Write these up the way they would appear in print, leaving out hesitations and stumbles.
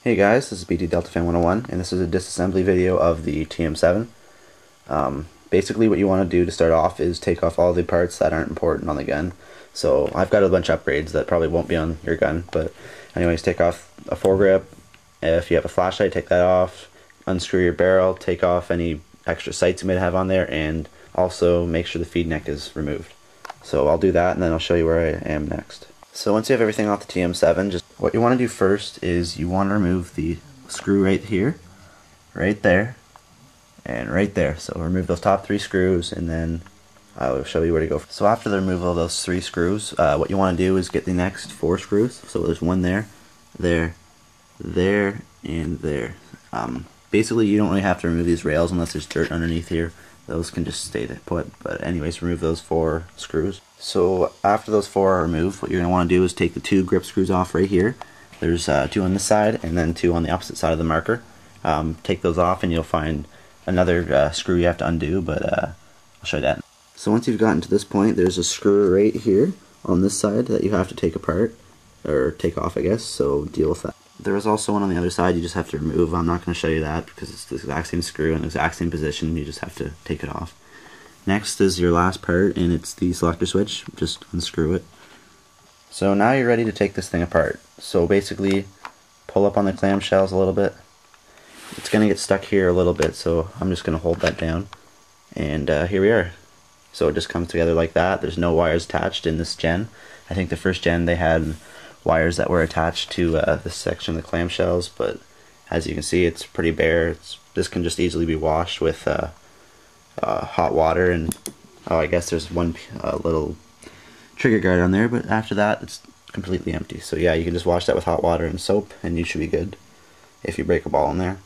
Hey guys, this is BT Delta Fan 101, and this is a disassembly video of the TM7. Basically what you want to do to start off is take off all the parts that aren't important on the gun. So I've got a bunch of upgrades that probably won't be on your gun, but anyways, take off a foregrip. If you have a flashlight, take that off. Unscrew your barrel, take off any extra sights you might have on there, and also make sure the feed neck is removed. So I'll do that, and then I'll show you where I am next. So once you have everything off the TM7, just what you want to do first is you want to remove the screw right here, right there, and right there. So remove those top three screws, and then I'll show you where to go. So after the removal of those three screws, what you want to do is get the next four screws. So there's one there, there, there, and there. Basically, you don't really have to remove these rails unless there's dirt underneath here. Those can just stay put, but anyways, remove those four screws. So after those four are removed, what you're going to want to do is take the two grip screws off right here. There's two on this side and then two on the opposite side of the marker. Take those off and you'll find another screw you have to undo, but I'll show you that. So once you've gotten to this point, there's a screw right here on this side that you have to take apart, or take off I guess, so deal with that. There is also one on the other side you just have to remove. I'm not going to show you that because it's the exact same screw in the exact same position. You just have to take it off. Next is your last part, and it's the selector switch. Just unscrew it. So now you're ready to take this thing apart. So basically, pull up on the clamshells a little bit. It's going to get stuck here a little bit, so I'm just going to hold that down. And here we are. So it just comes together like that. There's no wires attached in this gen. I think the first gen they had wires that were attached to this section of the clamshells, but as you can see, it's pretty bare. This can just easily be washed with hot water, and I guess there's one little trigger guard on there, but after that it's completely empty. So yeah, you can just wash that with hot water and soap and you should be good if you break a ball in there.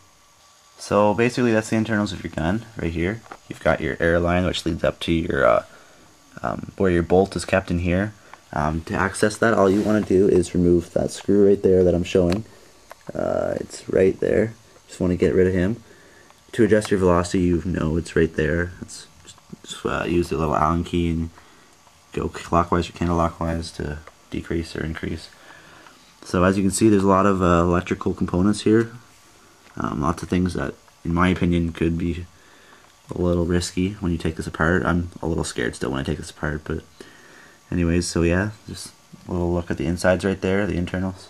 So basically that's the internals of your gun right here. You've got your air line which leads up to your where your bolt is kept in here. To access that, all you want to do is remove that screw right there that I'm showing. It's right there. Just want to get rid of him. To adjust your velocity, you know it's right there. It's just use the little Allen key and go clockwise or counterclockwise to decrease or increase. So as you can see, there's a lot of electrical components here. Lots of things that, in my opinion, could be a little risky when you take this apart. I'm a little scared still when I take this apart, but anyways, so yeah, just a little look at the insides right there, the internals.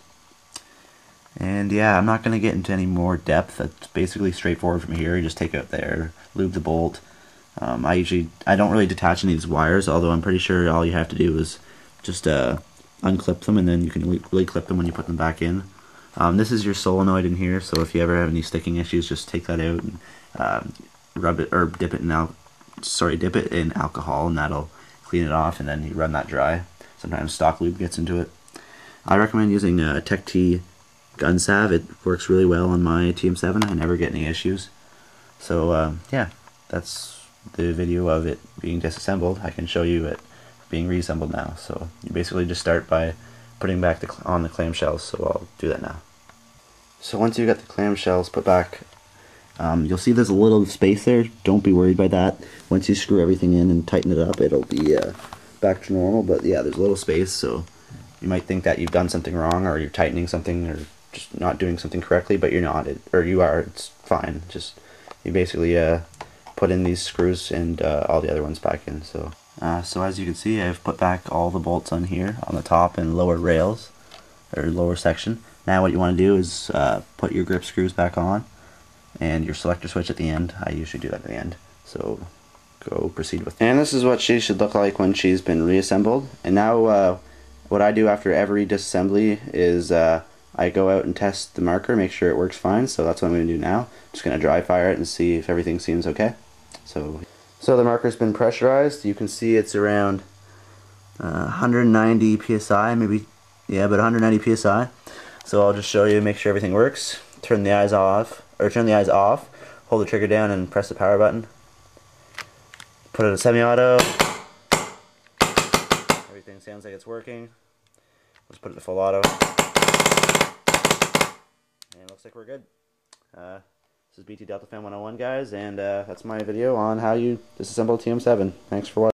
And yeah, I'm not going to get into any more depth. That's basically straightforward from here. You just take out there, lube the bolt. I don't really detach any of these wires, although I'm pretty sure all you have to do is just unclip them, and then you can really clip them when you put them back in. This is your solenoid in here, so if you ever have any sticking issues, just take that out and rub it or dip it in alcohol, and that'll clean it off, and then you run that dry. Sometimes stock lube gets into it. I recommend using Tech T gun salve. It works really well on my TM7. I never get any issues. So yeah, that's the video of it being disassembled. I can show you it being reassembled now. So you basically just start by putting back on the clamshells. So I'll do that now. So once you got the clamshells put back, you'll see there's a little space there. Don't be worried by that. Once you screw everything in and tighten it up, it'll be back to normal. But yeah, there's a little space, so you might think that you've done something wrong, or you're tightening something, or just not doing something correctly, but you're not. Or you are. It's fine. Just you basically put in these screws and all the other ones back in. So as you can see, I've put back all the bolts on here on the top and lower rails, or lower section. Now what you want to do is put your grip screws back on, and your selector switch at the end. I usually do that at the end. So go proceed with it. And this is what she should look like when she's been reassembled. And now what I do after every disassembly is I go out and test the marker, make sure it works fine. So that's what I'm going to do now. Just going to dry fire it and see if everything seems okay. So the marker's been pressurized. You can see it's around 190 psi, maybe, yeah, about 190 psi. So I'll just show you, make sure everything works. Turn the eyes off, hold the trigger down and press the power button. Put it at semi-auto. Everything sounds like it's working. Let's put it to full auto. And it looks like we're good. This is BT Delta Fan 101, guys, and that's my video on how you disassemble TM7. Thanks for watching.